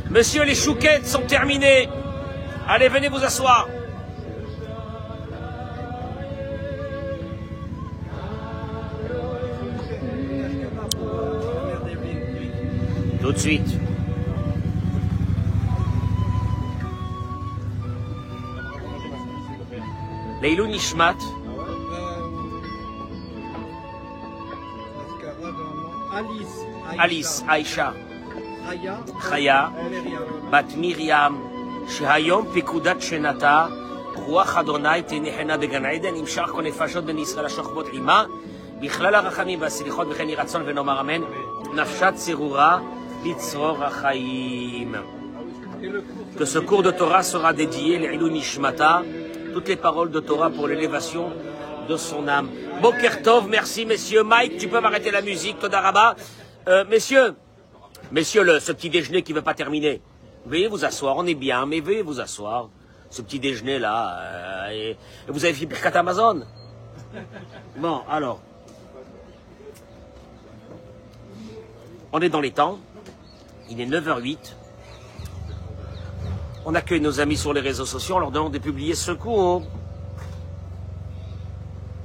Monsieur, les chouquettes sont terminées. Allez, venez vous asseoir. Tout de suite. Leilou Nishmat. Alice, Aïcha. Chaya, Bat Miriam, Shehayom Pekudat Shenata, Ruach Adonai Tenechena Began Eden, Im Shar Kon Nefashot Ben Yisrael HaShochbot Ima, Bichlal HaRachamim VaSelichot V'chen Yiratzon V'nomar Amen, Nafshat Serura, Litzror HaChaim. Que ce cours de Torah sera dédié, Leilou Nishmata, toutes les paroles de Torah pour l'élévation de son âme. Boker Tov, merci messieurs. Mike, tu peux m'arrêter la musique, Toda Rabba. Messieurs, ce petit déjeuner qui ne veut pas terminer, veuillez vous asseoir, on est bien, mais veuillez vous asseoir. Ce petit déjeuner là, et vous avez fait Birkat Amazon. Bon, alors, on est dans les temps, il est 9h08, on accueille nos amis sur les réseaux sociaux en leur demandant de publier ce cours.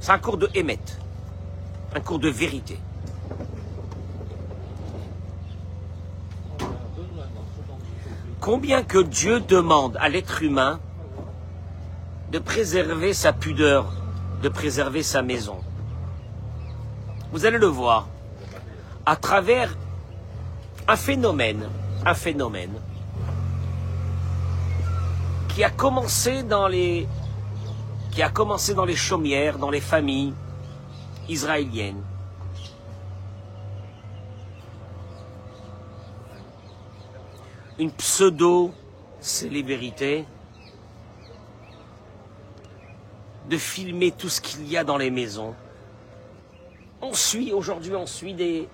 C'est un cours de Hémet, un cours de vérité. Combien que Dieu demande à l'être humain de préserver sa pudeur, de préserver sa maison. Vous allez le voir à travers un phénomène qui a commencé dans les chaumières, dans les familles israéliennes. Une pseudo-célébrité de filmer tout ce qu'il y a dans les maisons. Aujourd'hui, on suit des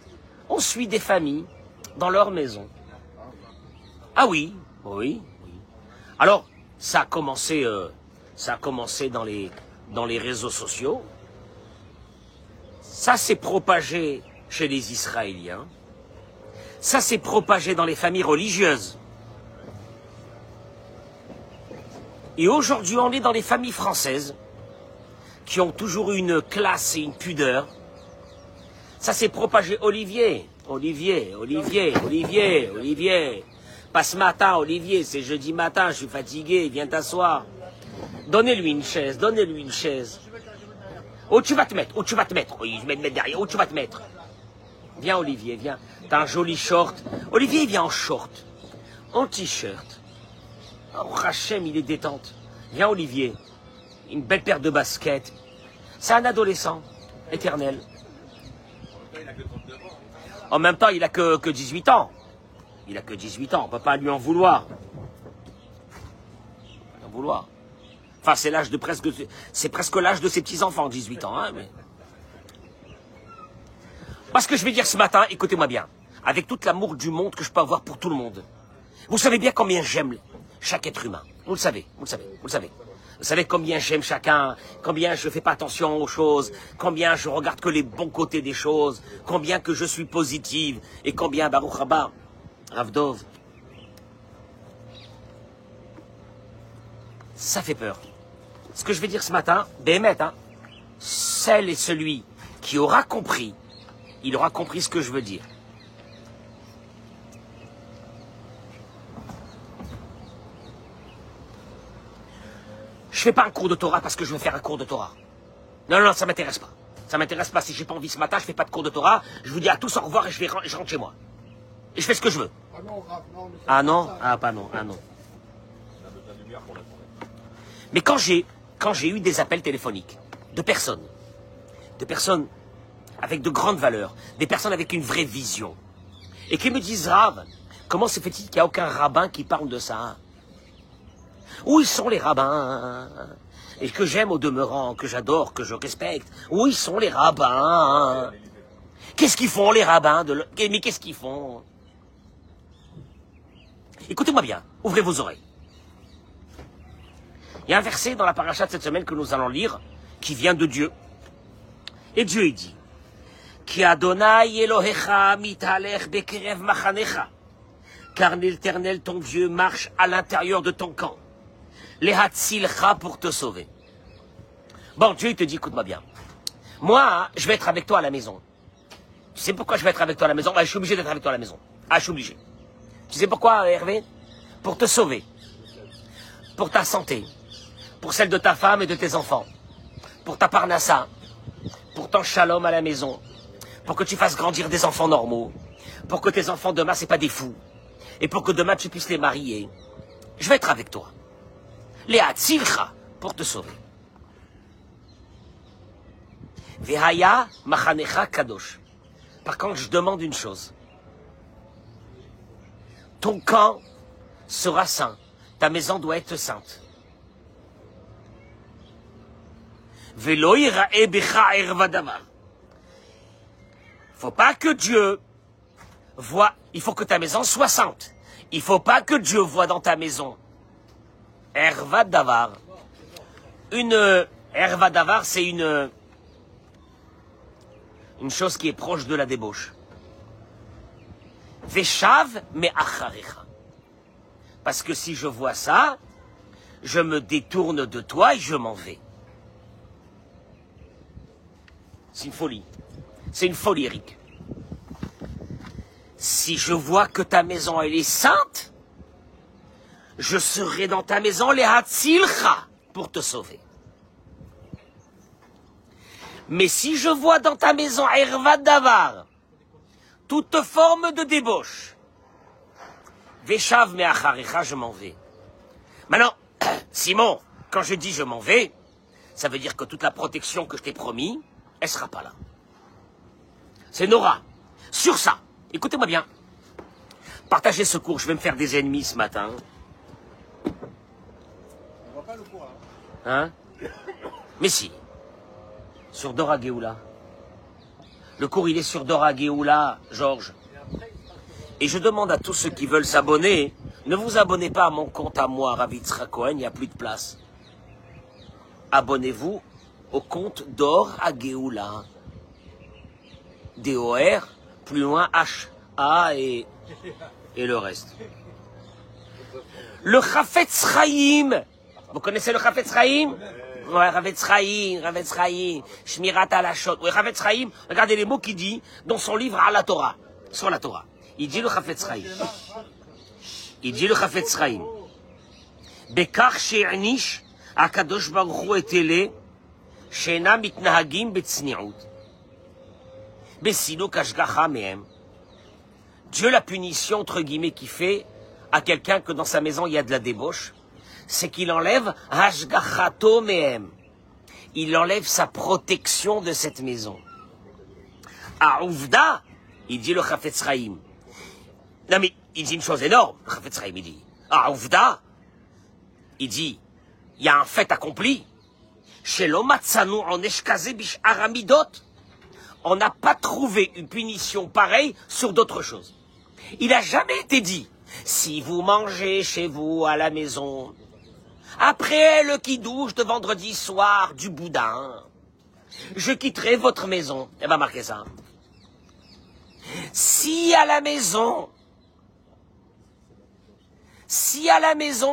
familles dans leur maison. Ah oui. Alors, ça a commencé dans les réseaux sociaux. Ça s'est propagé chez les Israéliens. Ça s'est propagé dans les familles religieuses. Et aujourd'hui, on est dans les familles françaises qui ont toujours eu une classe et une pudeur. Ça s'est propagé. Olivier. Pas ce matin, Olivier, c'est jeudi matin, je suis fatigué, viens t'asseoir. Donnez-lui une chaise. Où tu vas te mettre? Oui, je vais me mettre derrière. Où tu vas te mettre? Viens, Olivier, viens. T'as un joli short. Olivier, il vient en short. En t-shirt. Oh, Hachem, il est détente. Viens, Olivier. Une belle paire de baskets. C'est un adolescent. Éternel. En même temps, il a que 18 ans. On ne peut pas lui en vouloir. Enfin, c'est presque l'âge de ses petits-enfants, 18 ans, hein, mais... Parce que je vais dire ce matin, écoutez-moi bien, avec tout l'amour du monde que je peux avoir pour tout le monde. Vous savez bien combien j'aime chaque être humain. Vous le savez. Vous savez combien j'aime chacun, combien je ne fais pas attention aux choses, combien je regarde que les bons côtés des choses, combien que je suis positive, et combien, Baruch Haba, Rav Dov. Ça fait peur. Ce que je vais dire ce matin, Béhémet, hein, celle et celui qui aura compris, il aura compris ce que je veux dire. Je fais pas un cours de Torah parce que je veux faire un cours de Torah. Non, ça m'intéresse pas. Ça m'intéresse pas. Si j'ai pas envie ce matin, je fais pas de cours de Torah. Je vous dis à tous au revoir et je rentre chez moi. Et je fais ce que je veux. Ah non, pas non. Mais quand j'ai eu des appels téléphoniques de personnes avec de grandes valeurs, des personnes avec une vraie vision, et qui me disent, Rav, comment se fait-il qu'il n'y a aucun rabbin qui parle de ça? Où sont les rabbins? Et que j'aime au demeurant, que j'adore, que je respecte. Où sont les rabbins? Qu'est-ce qu'ils font les rabbins Mais qu'est-ce qu'ils font? Écoutez-moi bien, ouvrez vos oreilles. Il y a un verset dans la paracha de cette semaine que nous allons lire, qui vient de Dieu. Et Dieu il dit, Ki Adonai Elohecha mitalech bekerev machanecha, car l'Éternel ton Dieu marche à l'intérieur de ton camp. Lehatzilcha pour te sauver. Bon, Dieu il te dit, écoute-moi bien. Moi, je vais être avec toi à la maison. Tu sais pourquoi je vais être avec toi à la maison? Je suis obligé d'être avec toi à la maison. Je suis obligé. Tu sais pourquoi, Hervé? Pour te sauver. Pour ta santé. Pour celle de ta femme et de tes enfants. Pour ta parnassa. Pour ton shalom à la maison. Pour que tu fasses grandir des enfants normaux. Pour que tes enfants demain, c'est pas des fous. Et pour que demain, tu puisses les marier. Je vais être avec toi. Léa Tzilcha, pour te sauver. Vehaya machanecha kadosh. Par contre, je demande une chose. Ton camp sera saint. Ta maison doit être sainte. Velo yira'e bicha erva davar. Faut pas que Dieu voit, il faut que ta maison soit sainte. Il faut pas que Dieu voit dans ta maison erva davar. Erva davar, c'est une chose qui est proche de la débauche. Veshav me acharecha. Parce que si je vois ça, je me détourne de toi et je m'en vais. C'est une folie. C'est une folie, Eric. Si je vois que ta maison, elle est sainte, je serai dans ta maison, les hatzilcha, pour te sauver. Mais si je vois dans ta maison, ervad davar, toute forme de débauche, veshav me acharecha, je m'en vais. Maintenant, Simon, quand je dis je m'en vais, ça veut dire que toute la protection que je t'ai promis, elle sera pas là. C'est Nora. Sur ça, écoutez-moi bien. Partagez ce cours, je vais me faire des ennemis ce matin. On voit pas le cours, hein? Mais si. Sur Dora Géoula. Le cours, il est sur Dora Géoula, Georges. Et je demande à tous ceux qui veulent s'abonner, ne vous abonnez pas à mon compte à moi, Rav Yitzhak Cohen, il n'y a plus de place. Abonnez-vous au compte Dor Géoula. D-O-R, plus loin H, A et le reste. Le Chafetz Chaim. Vous connaissez le Chafetz Chaim? Ouais, Chafetz Chaim, Shmirat Halashot. Ouais, Chafetz Chaim, regardez les mots qu'il dit dans son livre à la Torah, sur la Torah. Il dit le Chafetz Chaim. Il dit le Chafetz Chaim. Bekach she'anish akadosh baruch hu et ele she'ena mitnahagim betzniut. Besilo kashgacha mehem. Dieu, la punition, entre guillemets, qu'il fait à quelqu'un que dans sa maison il y a de la débauche, c'est qu'il enlève hashgachato mehem. Il enlève sa protection de cette maison. Aouvda, il dit le Chafetz Chaim. Non mais, il dit une chose énorme, le Chafetz Chaim, il dit. Aouvda, il dit, il y a un fait accompli. Shelo matzanu onesh kaze bish'ar hamidot. On n'a pas trouvé une punition pareille sur d'autres choses. Il n'a jamais été dit, si vous mangez chez vous à la maison, après le kidouche de vendredi soir du boudin, je quitterai votre maison. Elle va marquer ça. Si à la maison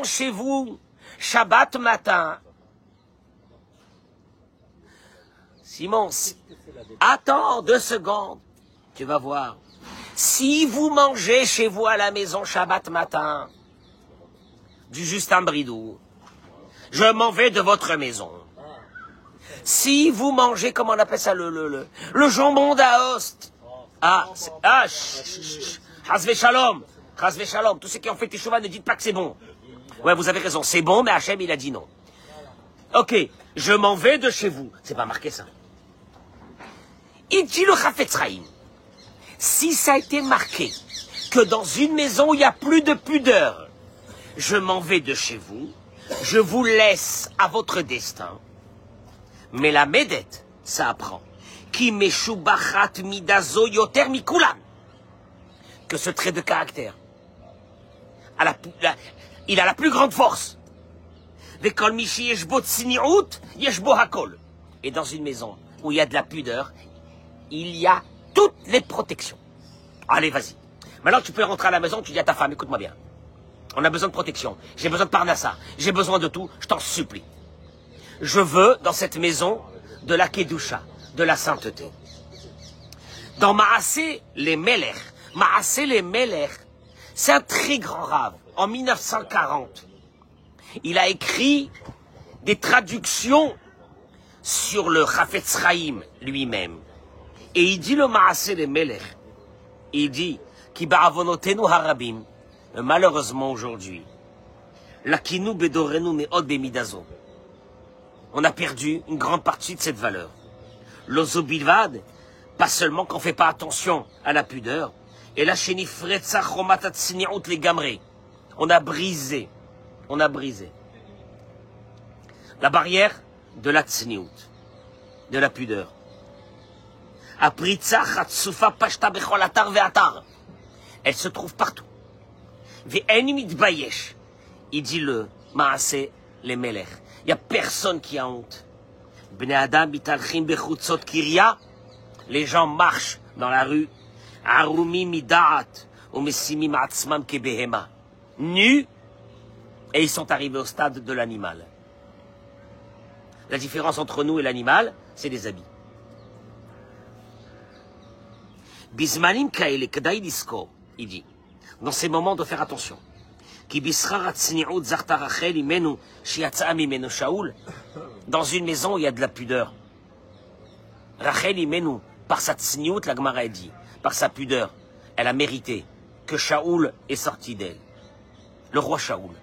chez vous, Shabbat matin, Simon, attends 2 secondes, tu vas voir. Si vous mangez chez vous à la maison Shabbat matin, du Justin Bridou, je m'en vais de votre maison. Si vous mangez, comment on appelle ça, le jambon d'Aost. Chasvé Shalom, tous ceux qui ont fait Teshuvah ne dites pas que c'est bon. Ouais, vous avez raison, c'est bon, mais Hachem, il a dit non. Ok, je m'en vais de chez vous. C'est pas marqué ça. Il dit le Chafetz Chaim. Si ça a été marqué que dans une maison où il n'y a plus de pudeur, je m'en vais de chez vous, je vous laisse à votre destin. Mais la médette, ça apprend. Ki meshubachat midazo yoter mikulan. Que ce trait de caractère, il a la plus grande force. Vekol mishi yeshbo tsiniut, yeshbo hakol. Et dans une maison où il y a de la pudeur, il y a toutes les protections. Allez, vas-y. Maintenant, tu peux rentrer à la maison, tu dis à ta femme, écoute-moi bien. On a besoin de protection. J'ai besoin de parnassa. J'ai besoin de tout. Je t'en supplie. Je veux, dans cette maison, de la kedusha, de la sainteté. Dans Maaseh les Melech, c'est un très grand rave. En 1940, il a écrit des traductions sur le Chafetz Chaim lui-même. Et il dit le Maaseh les Melech. Il dit, Ki ba'avonotenu harabim, malheureusement aujourd'hui, lakinu bedorenu me'od bemidazo. On a perdu une grande partie de cette valeur. L'ozo bilvad, pas seulement qu'on ne fait pas attention à la pudeur, et la chenifretza chomatat tsiniut les gamré. On a brisé la barrière de la tsiniut, de la pudeur. Apritza chatsufa pashta bechol atar ve'atar. Elle se trouve partout. Ve'en mitbayesh. Il dit le Maaseh les Melech. Il n'y a personne qui a honte. Bnei Adam mitalchim bechutzot kirya. Les gens marchent dans la rue. Arumi midaat umesimim atzmam kebehema. Nus. Et ils sont arrivés au stade de l'animal. La différence entre nous et l'animal, c'est les habits. Bismanim kaele kedai disko. Il dit, dans ces moments, de faire attention. Dans une maison où il y a de la pudeur. Rachel imenu, par sa tsniout, la Gemara dit, par sa pudeur, elle a mérité que Shaoul est sorti d'elle. Le roi Shaoul.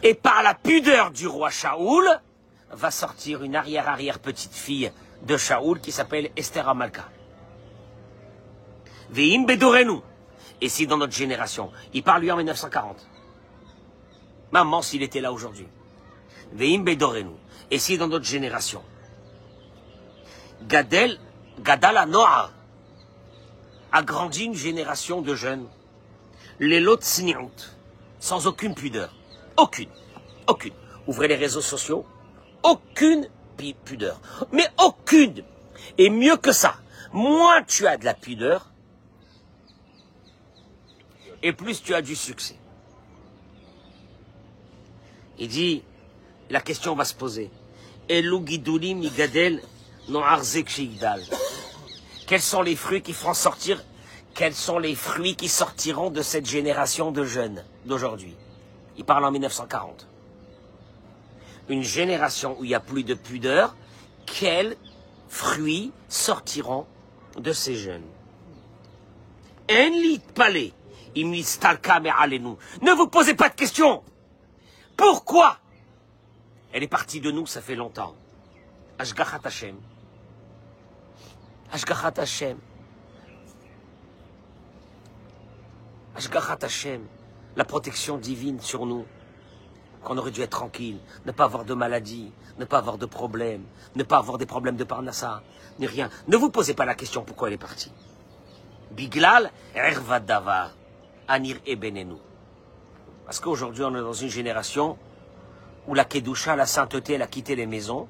Et par la pudeur du roi Shaoul, va sortir une arrière petite fille de Shaoul qui s'appelle Esther Amalka. Ve'im bedorenu. Et si dans notre génération, il parle lui en 1940. Maman, s'il était là aujourd'hui. Ve'im bedorenu. Et si dans notre génération, Gadal Noah a grandi une génération de jeunes, les lot tsniut, sans aucune pudeur. Aucune. Ouvrez les réseaux sociaux. Aucune pudeur. Mais aucune. Et mieux que ça, moins tu as de la pudeur, et plus tu as du succès. Il dit, la question va se poser. Elu gidulim igadel no'arzek sheigdal. Quels sont les fruits qui feront sortir, quels sont les fruits qui sortiront de cette génération de jeunes d'aujourd'hui? Il parle en 1940. Une génération où il n'y a plus de pudeur, quels fruits sortiront de ces jeunes? En lit palais. Ne vous posez pas de questions. Pourquoi? Elle est partie de nous, ça fait longtemps. Ashgachat Hashem. Ashgachat Hashem. Ashgachat Hashem. La protection divine sur nous. Qu'on aurait dû être tranquille, ne pas avoir de maladie, ne pas avoir de problèmes, ne pas avoir des problèmes de parnassa, ni rien. Ne vous posez pas la question pourquoi elle est partie. Biglal ervad davar. Anir Ebenenu. Parce qu'aujourd'hui, on est dans une génération où la Kedusha, la sainteté, elle a quitté les maisons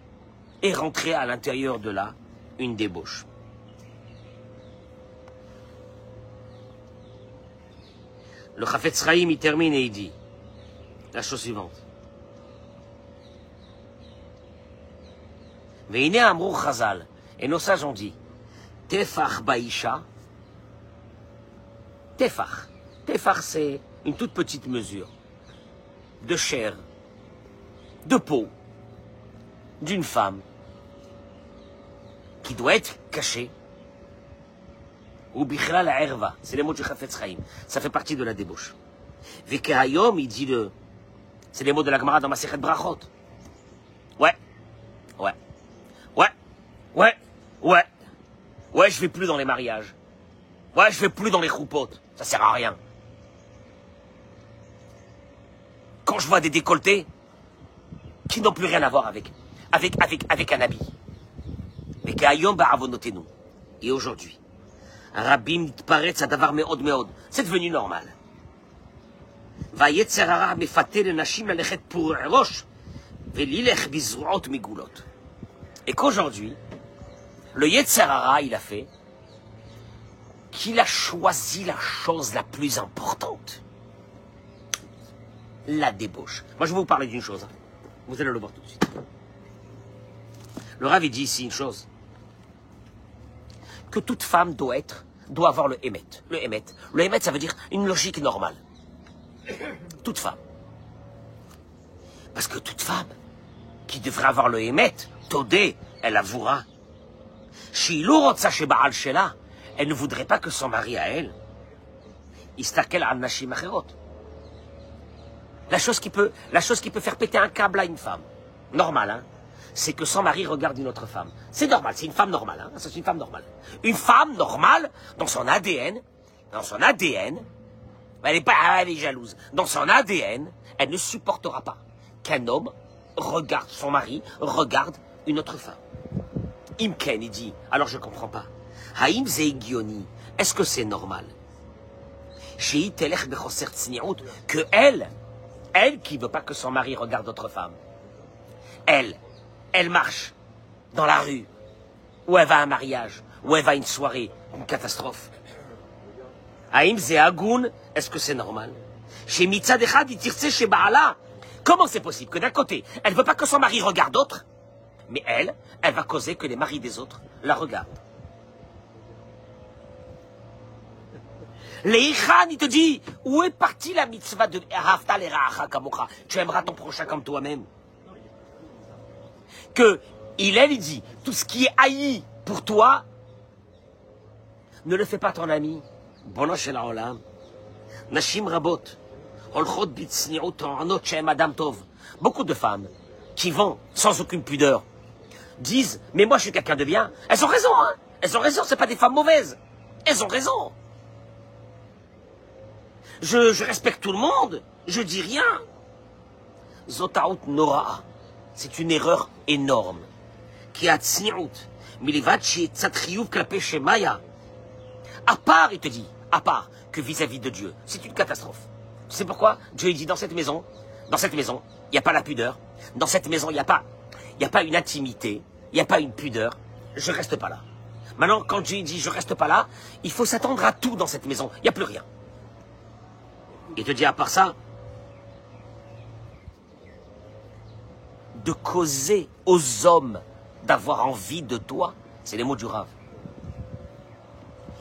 et rentré à l'intérieur de là une débauche. Le Chafetz Chaim, il termine et il dit la chose suivante. Veine Amrou Chazal, et nos sages ont dit, Tefach Baisha, Tefach. Tefach, c'est une toute petite mesure de chair, de peau, d'une femme qui doit être cachée. Ou bichra la erva, c'est les mots du Chafetz Chaim. Ça fait partie de la débauche. Vekehayom, il dit c'est les mots de la Gemara dans Masechet Brachot. Ouais, je vais plus dans les mariages. Ouais, je vais plus dans les choupotes. Ça sert à rien. quand je vois des décolletés qui n'ont plus rien à voir avec un habit. Mais qu'ayom ba'avonotenu. Et aujourd'hui, Rabim nitparetz adavar meod meod. C'est devenu normal. Vayetzer hara mefater lenashim lalechet pour rosh velilech bizruot migulot. Et qu'aujourd'hui, le Yetzer hara, il a fait qu'il a choisi la chose la plus importante. La débauche. Moi, je vais vous parler d'une chose. Vous allez le voir tout de suite. Le Rav, il dit ici une chose. Que toute femme doit avoir le émet. Le émet, ça veut dire une logique normale. Toute femme. Parce que toute femme qui devrait avoir le émet, Todé, elle avouera. Elle ne voudrait pas que son mari à elle, istakel al nashim acherot. La chose qui peut faire péter un câble à une femme, normale, hein, c'est que son mari regarde une autre femme. C'est normal, c'est une femme normale, hein, c'est une femme normale. Une femme normale, dans son ADN, elle est jalouse. Dans son ADN, elle ne supportera pas qu'un homme regarde, son mari regarde une autre femme. Imken, il dit, alors je comprends pas. Haïm zeigioni, est-ce que c'est normal? Que elle qui veut pas que son mari regarde d'autres femmes, elle marche dans la rue, ou elle va à un mariage, ou elle va à une soirée, une catastrophe. Haïm zehagoun, est-ce que c'est normal? Chez Mitzad Echad, chez Baala, comment c'est possible que d'un côté, elle veut pas que son mari regarde d'autres, mais elle va causer que les maris des autres la regardent. Leichan, il te dit, où est partie la mitzvah de Ahavta l'eracha kamocha? Tu aimeras ton prochain comme toi-même. Que il dit, tout ce qui est haï pour toi, ne le fais pas ton ami. Bono shel haolam. Nashim rabot. Holchot bitsniut ta'anot shem adam tov. Beaucoup de femmes qui vont sans aucune pudeur disent, mais moi je suis quelqu'un de bien. Elles ont raison, hein. Elles ont raison, c'est pas des femmes mauvaises. Elles ont raison. Je respecte tout le monde, je dis rien. Zotaout Nora, c'est une erreur énorme. Qui a tsniut, milivachi tsatriouv klape shemaya. À part, il te dit, à part que vis-à-vis de Dieu, c'est une catastrophe. Tu sais pourquoi? Dieu dit dans cette maison, il n'y a pas la pudeur. Dans cette maison, il n'y a pas une intimité, il n'y a pas une pudeur. Je reste pas là. Maintenant, quand Dieu dit je reste pas là, il faut s'attendre à tout dans cette maison. Il n'y a plus rien. Il te dit à part ça, de causer aux hommes d'avoir envie de toi, c'est les mots du Rav.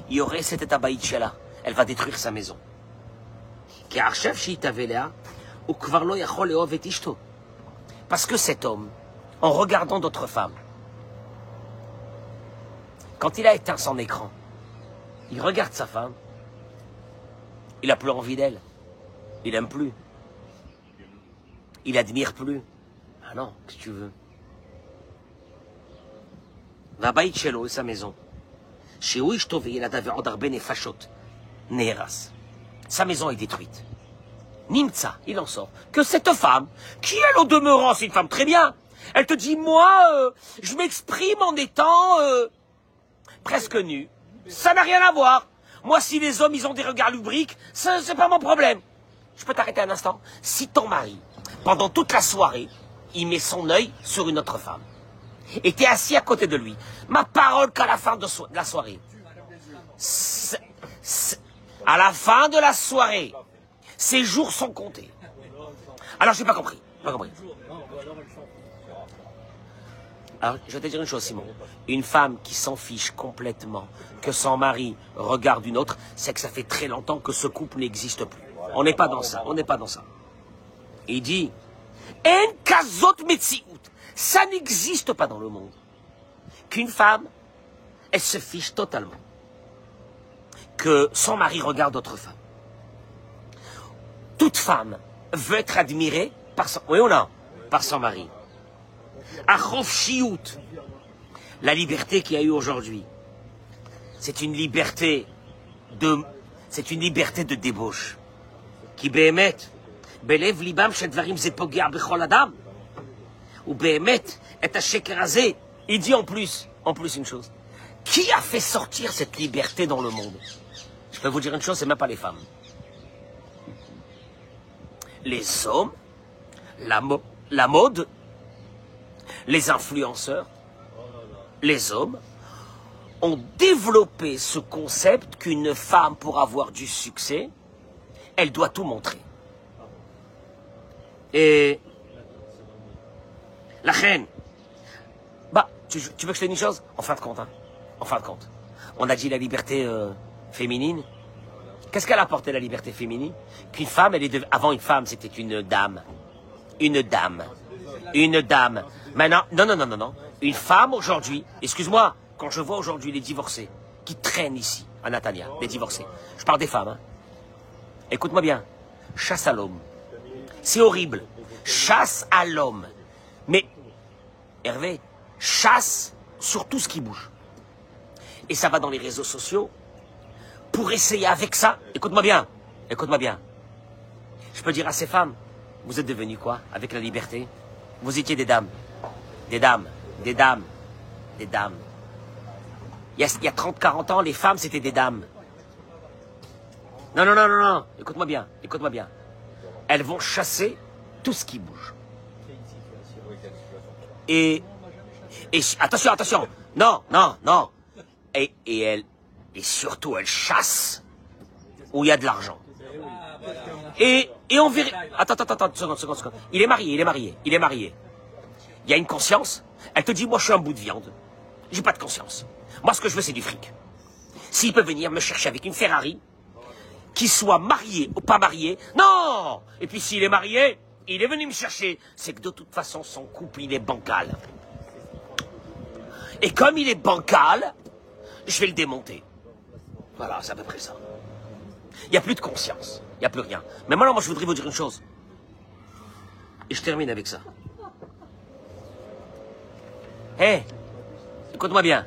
Il y aurait cette étape là, elle va détruire sa maison. Parce que cet homme, en regardant d'autres femmes, quand il a éteint son écran, il regarde sa femme, il n'a plus envie d'elle. Il n'aime plus. Il admire plus. Ah non, qu'est-ce que tu veux? Va baït shelo, sa maison. Chez Ouishtov, il a d'avoir d'arben et fachot. Neras. Sa maison est détruite. Nimtsa, il en sort. Que cette femme, qui elle au demeurant, c'est une femme très bien. Elle te dit, moi, je m'exprime en étant presque nu. Ça n'a rien à voir. Moi, si les hommes, ils ont des regards lubriques, c'est pas mon problème. Je peux t'arrêter un instant? Si ton mari, pendant toute la soirée, il met son œil sur une autre femme, et t'es assis à côté de lui, ma parole qu'à la fin de la soirée, à la fin de la soirée, ses jours sont comptés. Alors, j'ai pas compris. Alors, je vais te dire une chose, Simon. Une femme qui s'en fiche complètement que son mari regarde une autre, c'est que ça fait très longtemps que ce couple n'existe plus. On n'est pas dans ça, Il dit, En kazot metsiout, ça n'existe pas dans le monde. Qu'une femme, elle se fiche totalement que son mari regarde d'autres femmes. Toute femme veut être admirée par son, oui ou non, par son mari. Achof shiout, la liberté qu'il y a eu aujourd'hui, c'est une liberté de débauche. Qui bémet, בלב ליבם של דברים זה פוגע בכל אדם. ובאמת, את השקר הזה, il dit en plus une chose. Qui a fait sortir cette liberté dans le monde? Je peux vous dire une chose, c'est même pas les femmes. Les hommes, la mode, les influenceurs, les hommes ont développé ce concept qu'une femme, pour avoir du succès, elle doit tout montrer. Et la reine, bah, tu veux que je te dise une chose? En fin de compte, on a dit la liberté féminine. Qu'est-ce qu'elle a apporté, la liberté féminine? Qu'une femme, avant une femme, c'était une dame. Une dame. Une dame. Maintenant, non. Une femme aujourd'hui, excuse-moi, quand je vois aujourd'hui les divorcés qui traînent ici, à Natania, les divorcés, je parle des femmes, hein. Écoute-moi bien, chasse à l'homme. C'est horrible. Chasse à l'homme. Mais, Hervé, chasse sur tout ce qui bouge. Et ça va dans les réseaux sociaux pour essayer avec ça. Écoute-moi bien. Je peux dire à ces femmes, vous êtes devenues quoi avec la liberté? Vous étiez des dames. Des dames. Il y a 30-40 ans, les femmes, c'était des dames. Non. Écoute-moi bien. Elles vont chasser tout ce qui bouge. Et attention. Non. Et surtout, elles chassent où il y a de l'argent. Et on verra. Attends, seconde. Il est marié. Il y a une conscience. Elle te dit, moi, je suis un bout de viande. J'ai pas de conscience. Moi, ce que je veux, c'est du fric. S'il peut venir me chercher avec une Ferrari, qu'il soit marié ou pas marié, non. Et puis, s'il est marié, il est venu me chercher. C'est que de toute façon, son couple, il est bancal. Et comme il est bancal, je vais le démonter. Voilà, c'est à peu près ça. Il n'y a plus de conscience. Il n'y a plus rien. Mais maintenant, moi, je voudrais vous dire une chose. Et je termine avec ça. Écoute-moi bien.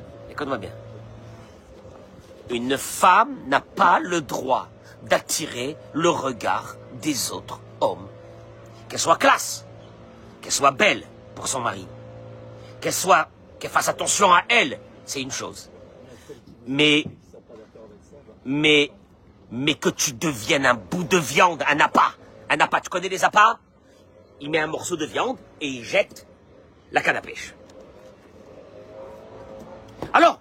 Une femme n'a pas le droit d'attirer le regard des autres hommes. Qu'elle soit classe, qu'elle soit belle pour son mari, qu'elle fasse attention à elle, c'est une chose. Mais que tu deviennes un bout de viande, un appât. Tu connais les appâts? Il met un morceau de viande et il jette la canne à pêche. Alors,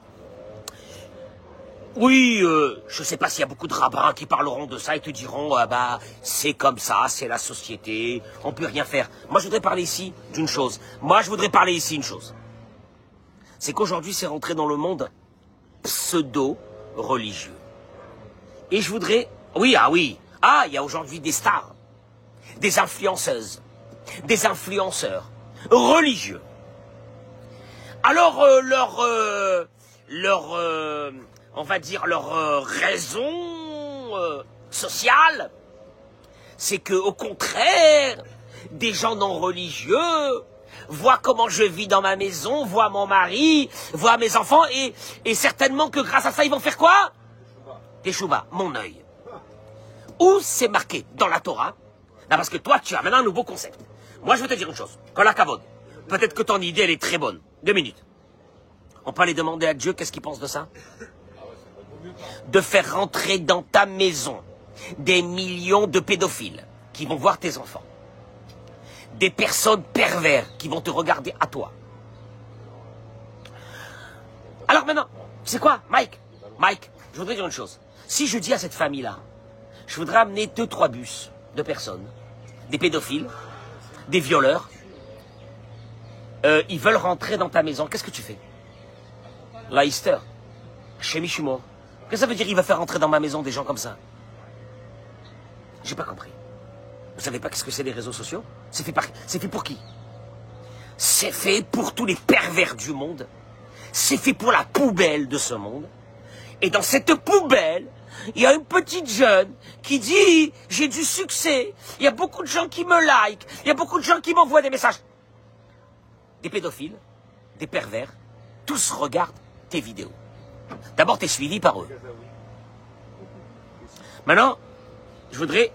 oui, je sais pas s'il y a beaucoup de rabbins qui parleront de ça et te diront, c'est comme ça, c'est la société, on peut rien faire. Moi, je voudrais parler ici d'une chose. C'est qu'aujourd'hui, c'est rentré dans le monde pseudo-religieux. Et je voudrais... il y a aujourd'hui des stars, des influenceuses, des influenceurs religieux. Alors, on va dire leur raison sociale, c'est que au contraire, des gens non religieux voient comment je vis dans ma maison, voient mon mari, voient mes enfants, et certainement que grâce à ça, ils vont faire quoi? Teshuva, mon œil. Où c'est marqué dans la Torah? Non, parce que toi, tu as maintenant un nouveau concept. Moi, je veux te dire une chose. Kol hakavod. Peut-être que ton idée, elle est très bonne. 2 minutes. On peut aller demander à Dieu qu'est-ce qu'il pense de ça? De faire rentrer dans ta maison des millions de pédophiles qui vont voir tes enfants. Des personnes pervers qui vont te regarder à toi. Alors maintenant, c'est quoi, Mike, je voudrais dire une chose. Si je dis à cette famille-là, je voudrais amener 2-3 bus de personnes, des pédophiles, des violeurs, ils veulent rentrer dans ta maison, qu'est-ce que tu fais? La Easter, chez Michumo. Qu'est-ce que ça veut dire, il va faire rentrer dans ma maison des gens comme ça? J'ai pas compris. Vous savez pas qu'est-ce que c'est les réseaux sociaux? C'est fait pour qui? C'est fait pour tous les pervers du monde. C'est fait pour la poubelle de ce monde. Et dans cette poubelle, il y a une petite jeune qui dit « J'ai du succès, il y a beaucoup de gens qui me like, il y a beaucoup de gens qui m'envoient des messages. » Des pédophiles, des pervers, tous regardent tes vidéos. D'abord, tu es suivi par eux. Maintenant, je voudrais,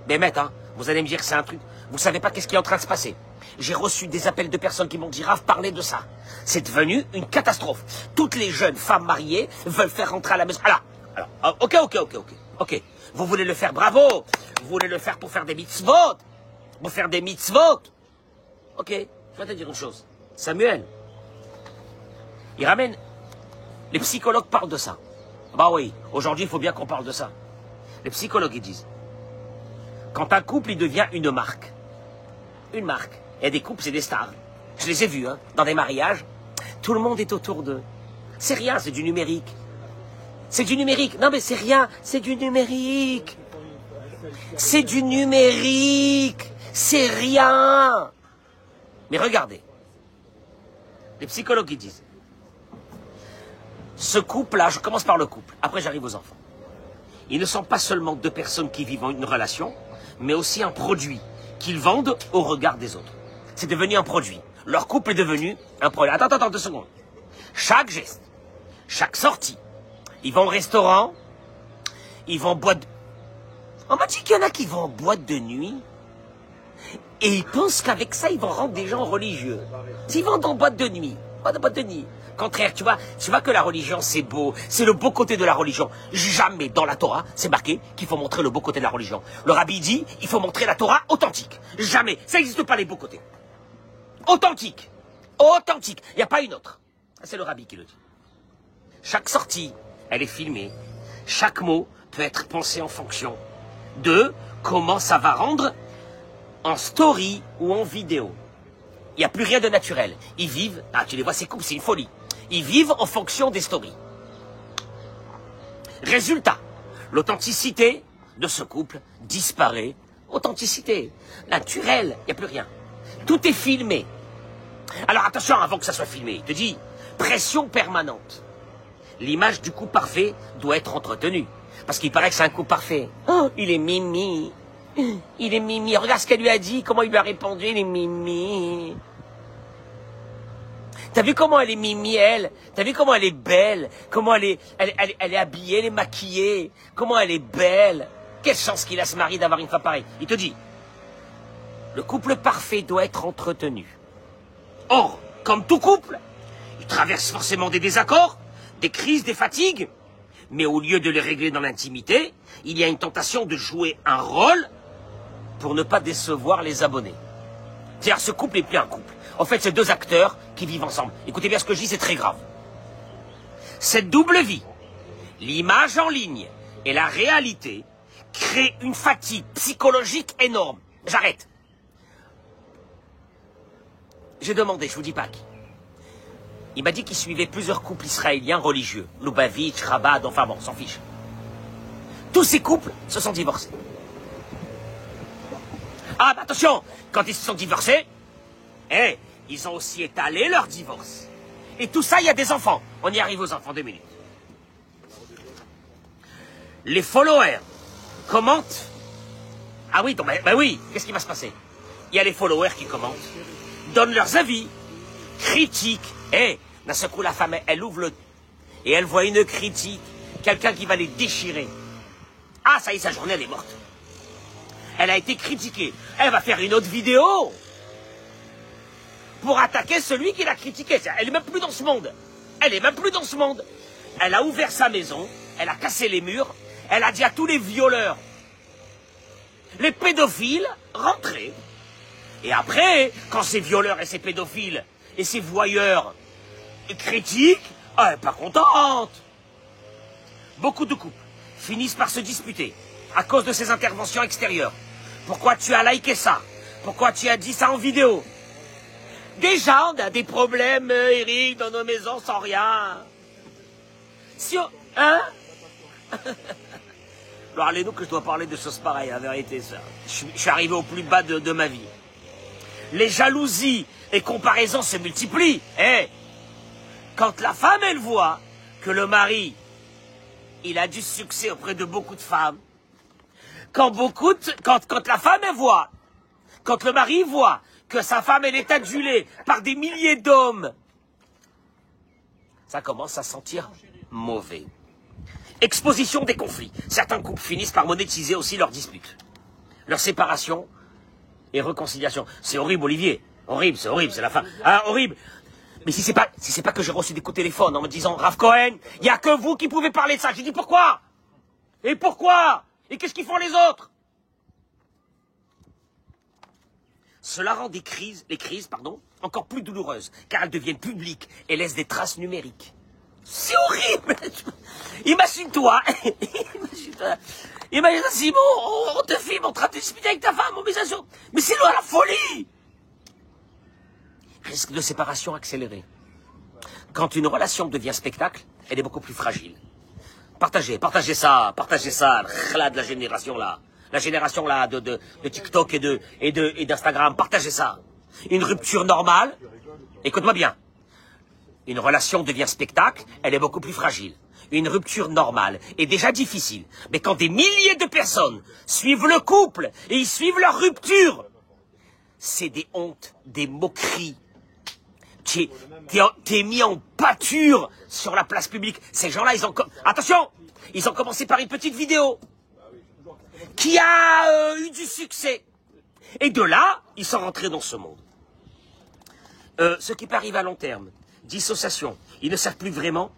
Bémet, Vous allez me dire, c'est un truc... Vous savez pas qu'est-ce qui est en train de se passer. J'ai reçu des appels de personnes qui m'ont dit, Rav, parlez de ça. C'est devenu une catastrophe. Toutes les jeunes femmes mariées veulent faire rentrer à la maison. Alors, ok. Vous voulez le faire, bravo. Vous voulez le faire pour faire des mitzvot. Pour faire des mitzvot. Ok, je vais te dire une chose. Samuel, il ramène... Les psychologues parlent de ça. Bah oui, aujourd'hui, il faut bien qu'on parle de ça. Les psychologues, ils disent, quand un couple, il devient une marque. Une marque. Il y a des couples, c'est des stars. Je les ai vus, hein, dans des mariages. Tout le monde est autour d'eux. C'est rien, c'est du numérique. C'est du numérique. Non, mais c'est rien, c'est du numérique. C'est du numérique. C'est rien. Mais regardez. Les psychologues, ils disent, ce couple-là, je commence par le couple, après j'arrive aux enfants. Ils ne sont pas seulement deux personnes qui vivent une relation, mais aussi un produit qu'ils vendent au regard des autres. C'est devenu un produit. Leur couple est devenu un produit. Attends, 2 secondes. Chaque geste, chaque sortie, ils vont au restaurant, ils vont en boîte... On m'a dit qu'il y en a qui vont en boîte de nuit, et ils pensent qu'avec ça, ils vont rendre des gens religieux. S'ils vont en boîte de nuit, contraire, tu vois que la religion, c'est beau. C'est le beau côté de la religion. Jamais dans la Torah, c'est marqué qu'il faut montrer le beau côté de la religion. Le rabbi dit, il faut montrer la Torah authentique. Jamais. Ça n'existe pas, les beaux côtés. Authentique. Authentique. Il n'y a pas une autre. C'est le rabbi qui le dit. Chaque sortie, elle est filmée. Chaque mot peut être pensé en fonction de comment ça va rendre en story ou en vidéo. Il n'y a plus rien de naturel. Ils vivent, tu les vois, ces couples, c'est une folie. Ils vivent en fonction des stories. Résultat, l'authenticité de ce couple disparaît. Authenticité, naturelle, il n'y a plus rien. Tout est filmé. Alors attention, avant que ça soit filmé, il te dit, pression permanente. L'image du couple parfait doit être entretenue. Parce qu'il paraît que c'est un couple parfait. Oh, il est mimi. Il est mimi. Regarde ce qu'elle lui a dit, comment il lui a répondu, il est mimi. T'as vu comment elle est mimi, elle? T'as vu comment elle est belle? Comment elle est habillée, elle est maquillée? Comment elle est belle? Quelle chance qu'il a ce mari d'avoir une femme pareille. Il te dit, le couple parfait doit être entretenu. Or, comme tout couple, il traverse forcément des désaccords, des crises, des fatigues. Mais au lieu de les régler dans l'intimité, il y a une tentation de jouer un rôle pour ne pas décevoir les abonnés. C'est-à-dire, ce couple n'est plus un couple. En fait, c'est deux acteurs qui vivent ensemble. Écoutez bien ce que je dis, c'est très grave. Cette double vie, l'image en ligne et la réalité, crée une fatigue psychologique énorme. J'arrête. J'ai demandé, je vous dis pas qui. Il m'a dit qu'il suivait plusieurs couples israéliens religieux. Lubavitch, Chabad, enfin bon, on s'en fiche. Tous ces couples se sont divorcés. Ah, bah attention, quand ils se sont divorcés, ils ont aussi étalé leur divorce. Et tout ça, il y a des enfants. On y arrive aux enfants, 2 minutes. Les followers commentent. Ah oui, donc, bah oui, qu'est-ce qui va se passer? Il y a les followers qui commentent, donnent leurs avis, critiquent. D'un seul coup, la femme, elle ouvre le... Et elle voit une critique, quelqu'un qui va les déchirer. Ah, ça y est, sa journée, elle est morte. Elle a été critiquée. Elle va faire une autre vidéo pour attaquer celui qui l'a critiquée. Elle est même plus dans ce monde. Elle est même plus dans ce monde. Elle a ouvert sa maison, elle a cassé les murs, elle a dit à tous les violeurs, les pédophiles, rentrez. Et après, quand ces violeurs et ces pédophiles et ces voyeurs critiquent, elle n'est pas contente. Beaucoup de couples finissent par se disputer à cause de ces interventions extérieures. Pourquoi tu as liké ça? Pourquoi tu as dit ça en vidéo? Déjà, on a des problèmes, Eric, dans nos maisons sans rien. Si on... Hein? Alors, allez-nous que je dois parler de choses pareilles, la vérité, ça. Je suis arrivé au plus bas de ma vie. Les jalousies et comparaisons se multiplient. Quand la femme, elle voit que le mari, il a du succès auprès de beaucoup de femmes, quand la femme, elle voit, quand le mari voit que sa femme, elle est adulée par des milliers d'hommes, ça commence à sentir mauvais. Exposition des conflits. Certains couples finissent par monétiser aussi leurs disputes. leur séparation et réconciliation. C'est horrible, Olivier. Horrible, c'est la fin. Ah, horrible. Mais si c'est pas que j'ai reçu des coups de téléphone en me disant, Rav Cohen, il n'y a que vous qui pouvez parler de ça. J'ai dit, pourquoi? Et pourquoi? Et qu'est-ce qu'ils font les autres? Cela rend les crises, encore plus douloureuses, car elles deviennent publiques et laissent des traces numériques. C'est horrible. Imagine-toi. Imagine Simon, on te filme en train de discuter avec ta femme, mais c'est la folie. Risque de séparation accéléré. Quand une relation devient spectacle, elle est beaucoup plus fragile. Partagez ça, de la génération là. La génération là de TikTok et d'Instagram, partagez ça. Une rupture normale, écoute-moi bien. Une relation devient spectacle, elle est beaucoup plus fragile. Une rupture normale est déjà difficile. Mais quand des milliers de personnes suivent le couple et ils suivent leur rupture, c'est des hontes, des moqueries. T'es mis en pâture sur la place publique. Ces gens-là, attention, ils ont commencé par une petite vidéo qui a eu du succès. Et de là, ils sont rentrés dans ce monde. Ce qui peut arriver à long terme, dissociation, ils ne savent plus vraiment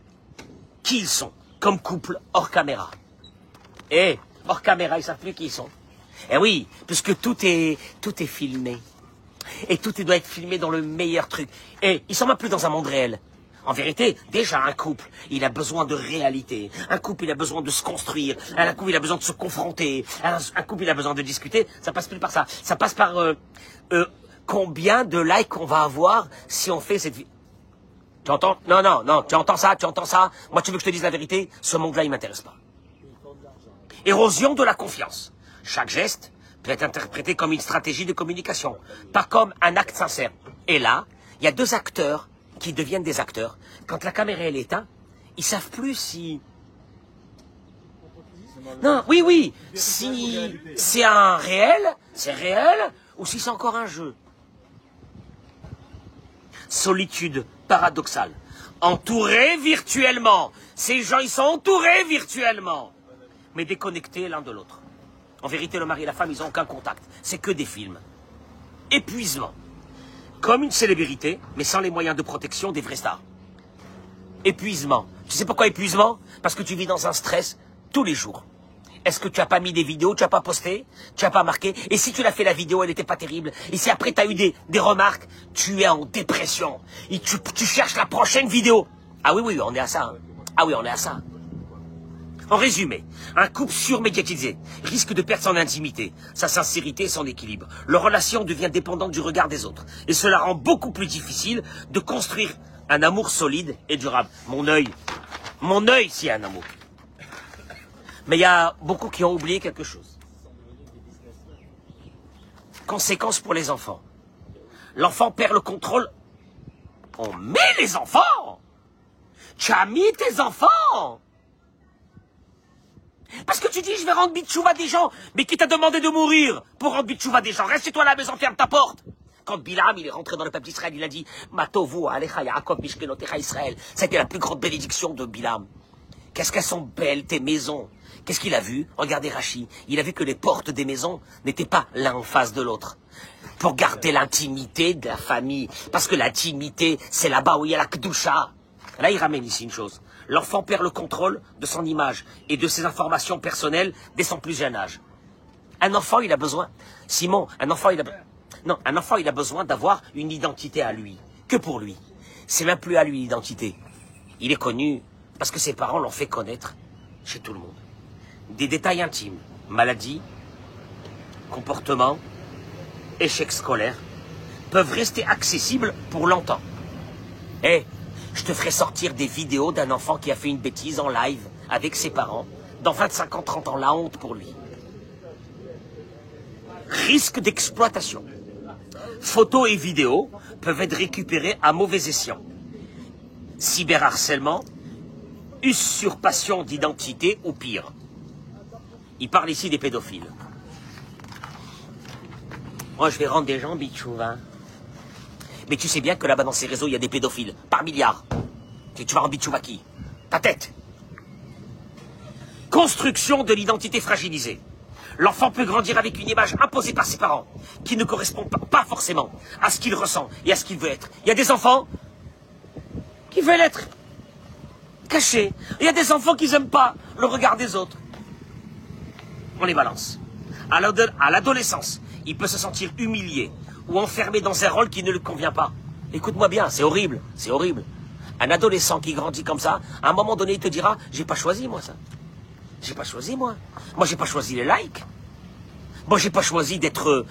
qui ils sont, comme couple hors caméra. Et hors caméra, ils ne savent plus qui ils sont. Eh oui, puisque tout est filmé. Et tout doit être filmé dans le meilleur truc. Et ils sont même plus dans un monde réel. En vérité, déjà un couple, il a besoin de réalité. Un couple, il a besoin de se construire. Un couple, il a besoin de se confronter. Un couple, il a besoin de discuter. Ça passe plus par ça. Ça passe par combien de likes on va avoir si on fait cette vie. Tu entends? Non, tu entends ça? Moi, tu veux que je te dise la vérité? Ce monde-là, il m'intéresse pas. Érosion de la confiance. Chaque geste peut être interprété comme une stratégie de communication, pas comme un acte sincère. Et là, il y a deux acteurs qui deviennent des acteurs. Quand la caméra est éteinte, ils savent plus si... Non, oui, si c'est c'est réel, ou si c'est encore un jeu. Solitude paradoxale. Entourés virtuellement. Ces gens, ils sont entourés virtuellement, mais déconnectés l'un de l'autre. En vérité, le mari et la femme, ils n'ont aucun contact. C'est que des films. Épuisement. Comme une célébrité, mais sans les moyens de protection des vrais stars. Épuisement. Tu sais pourquoi épuisement? Parce que tu vis dans un stress tous les jours. Est-ce que tu n'as pas mis des vidéos, tu n'as pas posté, tu n'as pas marqué? Et si tu l'as fait la vidéo, elle n'était pas terrible. Et si après tu as eu des remarques, tu es en dépression. Et tu cherches la prochaine vidéo. Ah oui, on est à ça. Hein. Ah oui, on est à ça. En résumé, un couple surmédiatisé risque de perdre son intimité, sa sincérité et son équilibre. Leur relation devient dépendante du regard des autres. Et cela rend beaucoup plus difficile de construire un amour solide et durable. Mon œil, c'est un amour. Mais il y a beaucoup qui ont oublié quelque chose. Conséquence pour les enfants. L'enfant perd le contrôle. On met les enfants. Tu as mis tes enfants. Parce que tu dis, je vais rendre bitchouva des gens. Mais qui t'a demandé de mourir pour rendre bitchouva des gens? Reste chez toi à la maison, ferme ta porte. Quand Bilam, il est rentré dans le peuple d'Israël, il a dit, Matovu, Alecha, Yaakov, Mishkenotecha, Israël. Ça a été la plus grande bénédiction de Bilam. Qu'est-ce qu'elles sont belles, tes maisons. Qu'est-ce qu'il a vu? Regardez Rachi. Il a vu que les portes des maisons n'étaient pas l'un en face de l'autre. Pour garder l'intimité de la famille. Parce que l'intimité, c'est là-bas où il y a la Kedusha. Là, il ramène ici une chose. L'enfant perd le contrôle de son image et de ses informations personnelles dès son plus jeune âge. Un enfant, il a besoin... Simon, un enfant, il a besoin d'avoir une identité à lui. Que pour lui. C'est même plus à lui, l'identité. Il est connu parce que ses parents l'ont fait connaître chez tout le monde. Des détails intimes, maladie, comportement, échec scolaire, peuvent rester accessibles pour longtemps. Je te ferai sortir des vidéos d'un enfant qui a fait une bêtise en live avec ses parents. Dans 25 ans, 30 ans, la honte pour lui. Risque d'exploitation. Photos et vidéos peuvent être récupérées à mauvais escient. Cyberharcèlement, usurpation d'identité ou pire. Il parle ici des pédophiles. Moi, je vais rendre des gens bitchouva. Mais tu sais bien que là-bas, dans ces réseaux, il y a des pédophiles. Par milliards. Et tu vas rendre bitchouva qui? Ta tête. Construction de l'identité fragilisée. L'enfant peut grandir avec une image imposée par ses parents, qui ne correspond pas forcément à ce qu'il ressent et à ce qu'il veut être. Il y a des enfants qui veulent être cachés. Il y a des enfants qui n'aiment pas le regard des autres. On les balance. À l'adolescence, il peut se sentir humilié ou enfermé dans un rôle qui ne lui convient pas. Écoute-moi bien, c'est horrible, c'est horrible. Un adolescent qui grandit comme ça, à un moment donné, il te dira, j'ai pas choisi moi ça. J'ai pas choisi moi. Moi j'ai pas choisi les likes. Moi j'ai pas choisi d'être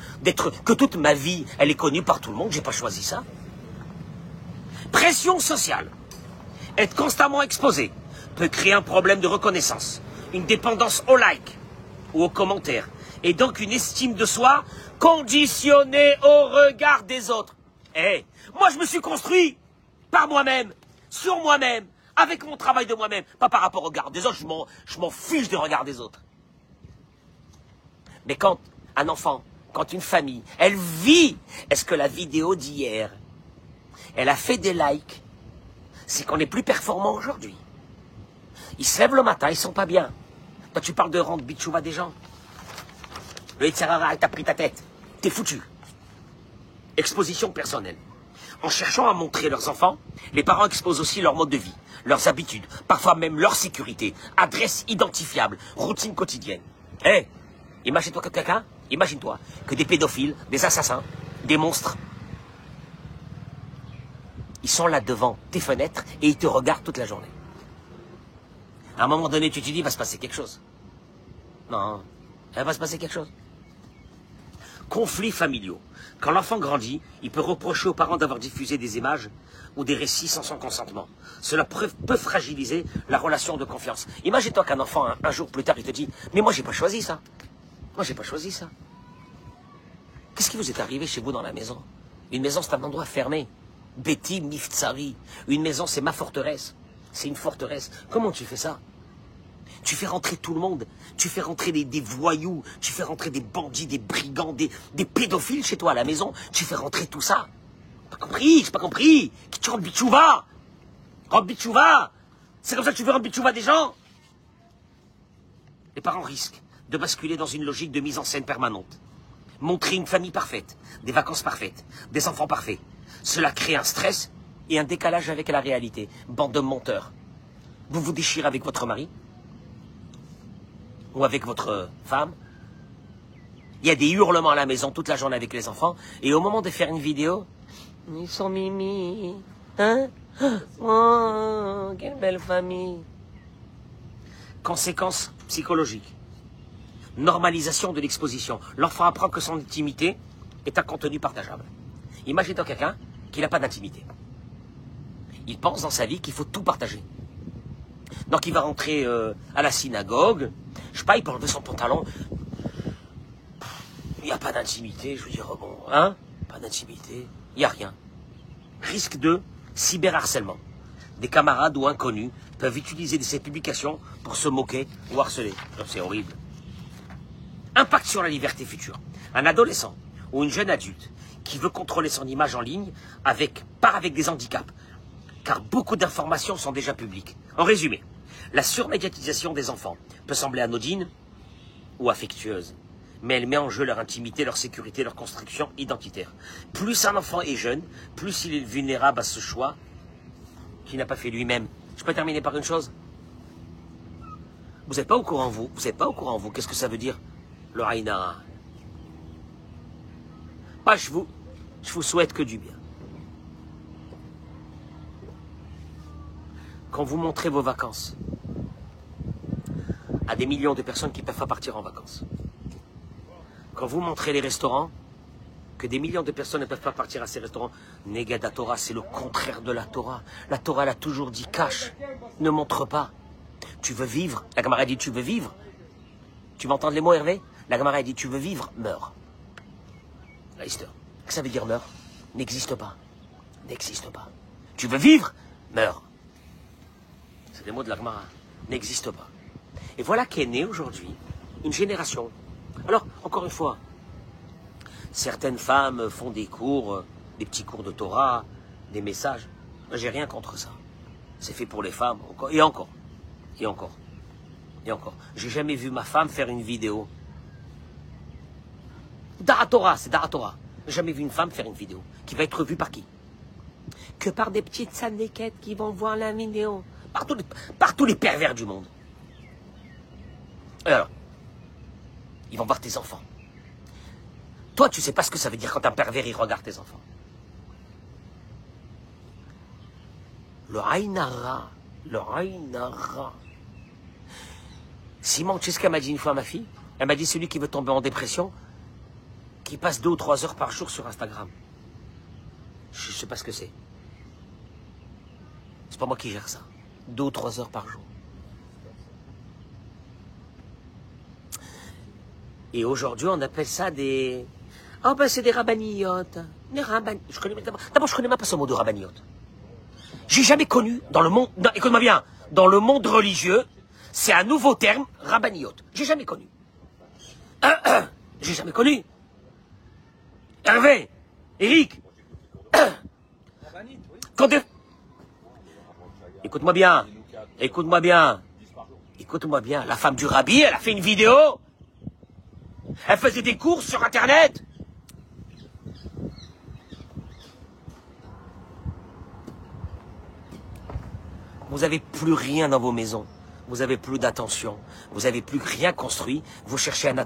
que toute ma vie, elle est connue par tout le monde, j'ai pas choisi ça. Pression sociale. Être constamment exposé peut créer un problème de reconnaissance, une dépendance aux likes ou aux commentaires, et donc une estime de soi conditionnée au regard des autres. Moi je me suis construit par moi-même, sur moi-même, avec mon travail de moi-même, pas par rapport au regard des autres, je m'en fiche du regard des autres. Mais quand un enfant, quand une famille, elle vit, est-ce que la vidéo d'hier, elle a fait des likes, c'est qu'on est plus performant aujourd'hui. Ils se lèvent le matin, ils sont pas bien. Toi tu parles de rendre bitchouva des gens. Le Yitzhara, il t'a pris ta tête. T'es foutu. Exposition personnelle. En cherchant à montrer leurs enfants, les parents exposent aussi leur mode de vie, leurs habitudes, parfois même leur sécurité, adresse identifiable, routine quotidienne. Imagine-toi que quelqu'un, imagine-toi que des pédophiles, des assassins, des monstres, ils sont là devant tes fenêtres et ils te regardent toute la journée. À un moment donné, tu te dis, il va se passer quelque chose. Non, il va se passer quelque chose. Conflits familiaux. Quand l'enfant grandit, il peut reprocher aux parents d'avoir diffusé des images ou des récits sans son consentement. Cela peut fragiliser la relation de confiance. Imagine-toi qu'un enfant, un jour plus tard, il te dit « Mais moi, j'ai pas choisi ça. Moi, j'ai pas choisi ça. » Qu'est-ce qui vous est arrivé chez vous dans la maison? Une maison, c'est un endroit fermé. Beti Miftsari. Une maison, c'est ma forteresse. C'est une forteresse. Comment tu fais ça? Tu fais rentrer tout le monde. Tu fais rentrer des voyous. Tu fais rentrer des bandits, des brigands, des pédophiles chez toi à la maison. Tu fais rentrer tout ça. Pas compris, j'ai pas compris. Qui tu rentres bitchouva? Rentre bitchouva. C'est comme ça que tu veux rendre bitchouva des gens? Les parents risquent de basculer dans une logique de mise en scène permanente. Montrer une famille parfaite, des vacances parfaites, des enfants parfaits. Cela crée un stress et un décalage avec la réalité. Bande de menteurs. Vous vous déchirez avec votre mari? Ou avec votre femme? Il y a des hurlements à la maison toute la journée avec les enfants. Et au moment de faire une vidéo, ils sont mimi. Hein? Oh, quelle belle famille. Conséquences psychologiques. Normalisation de l'exposition. L'enfant apprend que son intimité est un contenu partageable. Imagine-toi quelqu'un qui n'a pas d'intimité. Il pense dans sa vie qu'il faut tout partager. Donc il va rentrer à la synagogue, je sais pas, il peut enlever son pantalon. Il n'y a pas d'intimité, je veux dire, bon, hein? Pas d'intimité, il n'y a rien. Risque de cyberharcèlement. Des camarades ou inconnus peuvent utiliser ces publications pour se moquer ou harceler. C'est horrible. Impact sur la liberté future. Un adolescent ou une jeune adulte qui veut contrôler son image en ligne part avec des handicaps, car beaucoup d'informations sont déjà publiques. En résumé, la surmédiatisation des enfants peut sembler anodine ou affectueuse, mais elle met en jeu leur intimité, leur sécurité, leur construction identitaire. Plus un enfant est jeune, plus il est vulnérable à ce choix qu'il n'a pas fait lui-même. Je peux terminer par une chose? Vous n'êtes pas au courant, vous n'êtes pas au courant, vous. Qu'est-ce que ça veut dire, le Haïnara? Je vous souhaite que du bien. Quand vous montrez vos vacances à des millions de personnes qui ne peuvent pas partir en vacances, quand vous montrez les restaurants, que des millions de personnes ne peuvent pas partir à ces restaurants, Negada Torah, c'est le contraire de la Torah. La Torah, elle a toujours dit cache, ne montre pas. Tu veux vivre? La Gemara dit tu veux vivre? Tu m'entends les mots, Hervé? La Gemara dit tu veux vivre? Meurs. Qu'est-ce que ça veut dire meurs? N'existe pas. N'existe pas. Tu veux vivre? Meurs. C'est des mots de la Gemara. N'existe pas. Et voilà qu'est née aujourd'hui une génération. Alors, encore une fois, certaines femmes font des cours, des petits cours de Torah, des messages. Moi, j'ai rien contre ça. C'est fait pour les femmes, encore, et encore, et encore, et encore. J'ai jamais vu ma femme faire une vidéo Da'atora, c'est Da'atora. Jamais vu une femme faire une vidéo qui va être vue par qui? Que par des petites sanéquettes qui vont voir la vidéo. Par tous les pervers du monde. Et alors, ils vont voir tes enfants. Toi, tu sais pas ce que ça veut dire quand un pervers, il regarde tes enfants. Le Aïnara. Simon, tu sais ce qu'elle m'a dit une fois à ma fille? Elle m'a dit, celui qui veut tomber en dépression, qui passe 2 ou 3 heures par jour sur Instagram. Je sais pas ce que c'est. C'est pas moi qui gère ça. 2 ou 3 heures par jour. Et aujourd'hui, on appelle ça des... Ah ben c'est des rabbaniotes. D'abord, je connais même pas ce mot de rabbaniote. J'ai jamais connu dans le monde... Écoute-moi bien. Dans le monde religieux, c'est un nouveau terme, rabbaniote. J'ai jamais connu. J'ai jamais connu. Hervé, Eric. Écoute-moi bien. Écoute-moi bien. Écoute-moi bien. La femme du rabbi, elle a fait une vidéo. Elle faisait des courses sur Internet. Vous n'avez plus rien dans vos maisons. Vous n'avez plus d'attention. Vous n'avez plus rien construit. Vous cherchez une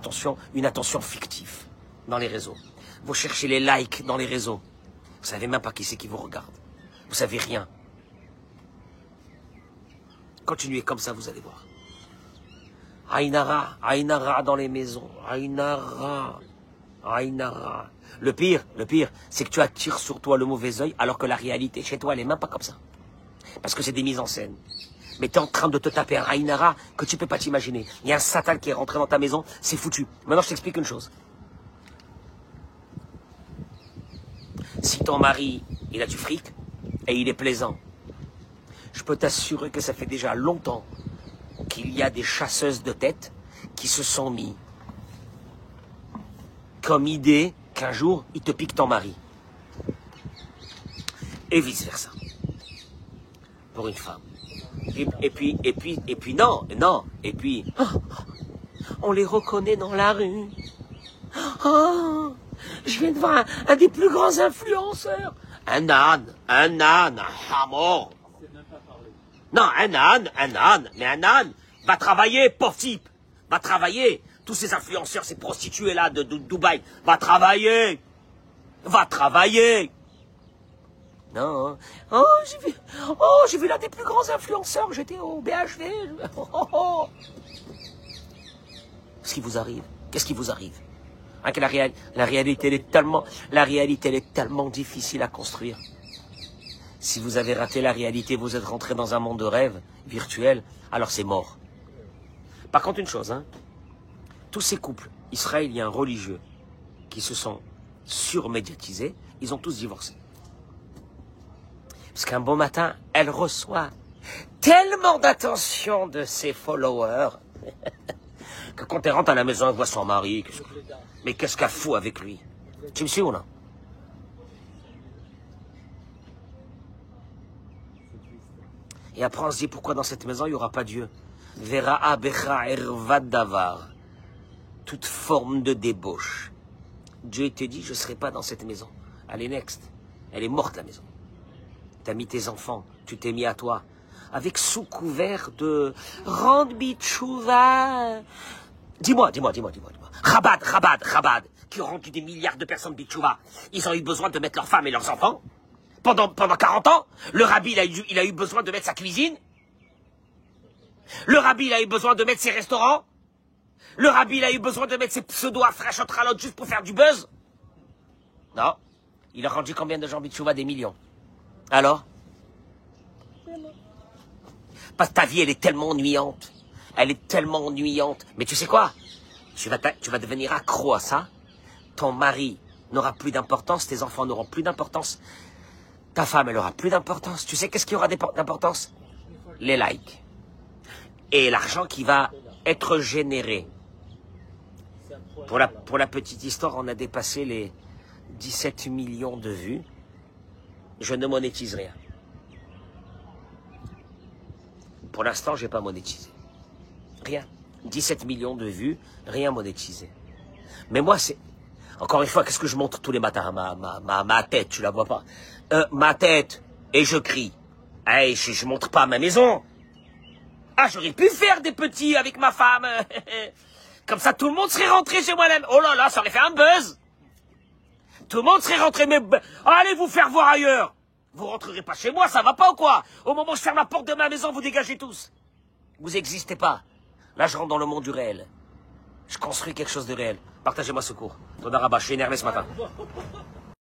attention fictive dans les réseaux. Vous cherchez les likes dans les réseaux. Vous savez même pas qui c'est qui vous regarde. Vous savez rien. Continuez comme ça, vous allez voir. Aïnara dans les maisons. Aïnara. Le pire, c'est que tu attires sur toi le mauvais œil, alors que la réalité chez toi, elle est même pas comme ça. Parce que c'est des mises en scène. Mais tu es en train de te taper un Aïnara que tu peux pas t'imaginer. Il y a un Satan qui est rentré dans ta maison, c'est foutu. Maintenant, je t'explique une chose. Si ton mari, il a du fric, et il est plaisant, je peux t'assurer que ça fait déjà longtemps qu'il y a des chasseuses de tête qui se sont mis comme idée qu'un jour, il te pique ton mari. Et vice-versa. Pour une femme. Et puis non. Et puis, on les reconnaît dans la rue. Oh, je viens de voir un des plus grands influenceurs. Un âne, un hamor. Non, un âne. Mais un âne va travailler, pauvre type. Va travailler. Tous ces influenceurs, ces prostituées là de Dubaï. Va travailler. Non. J'ai vu l'un des plus grands influenceurs. J'étais au BHV. Qu'est-ce qui vous arrive? Hein, que la réalité, elle est tellement difficile à construire. Si vous avez raté la réalité, vous êtes rentré dans un monde de rêve virtuel, alors c'est mort. Par contre, une chose, hein, tous ces couples israéliens religieux qui se sont surmédiatisés, ils ont tous divorcé. Parce qu'un bon matin, elle reçoit tellement d'attention de ses followers que quand elle rentre à la maison, elle voit son mari. Mais qu'est-ce qu'elle fout avec lui? Tu me suis ou non? Et après, on se dit, pourquoi dans cette maison, il n'y aura pas Dieu? Vera'a becha ervad davar. Toute forme de débauche. Dieu te dit, je ne serai pas dans cette maison. Allez, next. Elle est morte, la maison. Tu as mis tes enfants, tu t'es mis à toi. Avec sous couvert de rendre bitchouva. Dis-moi. Chabad, qui ont rendu des milliards de personnes bitchouva. Ils ont eu besoin de mettre leurs femmes et leurs enfants. Pendant 40 ans, le rabbi, il a eu besoin de mettre sa cuisine. Le rabbi, il a eu besoin de mettre ses restaurants. Le rabbi, il a eu besoin de mettre ses pseudo-afrachotralot juste pour faire du buzz. Non. Il a rendu combien de gens bitchouva? Des millions. Alors? Parce que ta vie, elle est tellement ennuyante. Mais tu sais quoi? Tu vas devenir accro à ça. Ton mari n'aura plus d'importance. Tes enfants n'auront plus d'importance. Ta femme, elle aura plus d'importance. Tu sais qu'est-ce qui aura d'importance? Les likes. Et l'argent qui va être généré. Pour la petite histoire, on a dépassé les 17 millions de vues. Je ne monétise rien. Pour l'instant, je n'ai pas monétisé. Rien. 17 millions de vues, rien monétisé. Mais moi, c'est... Encore une fois, qu'est-ce que je montre tous les matins? Ma tête, tu la vois pas. Ma tête, et je crie. Hey, je montre pas ma maison. Ah, j'aurais pu faire des petits avec ma femme. Comme ça, tout le monde serait rentré chez moi-même. Oh là là, ça aurait fait un buzz. Tout le monde serait rentré, mais allez vous faire voir ailleurs. Vous rentrerez pas chez moi, ça va pas ou quoi? Au moment où je ferme la porte de ma maison, vous dégagez tous. Vous existez pas. Là, je rentre dans le monde du réel. Je construis quelque chose de réel. Partagez-moi ce cours. Toda Rabba, je suis énervé ce matin.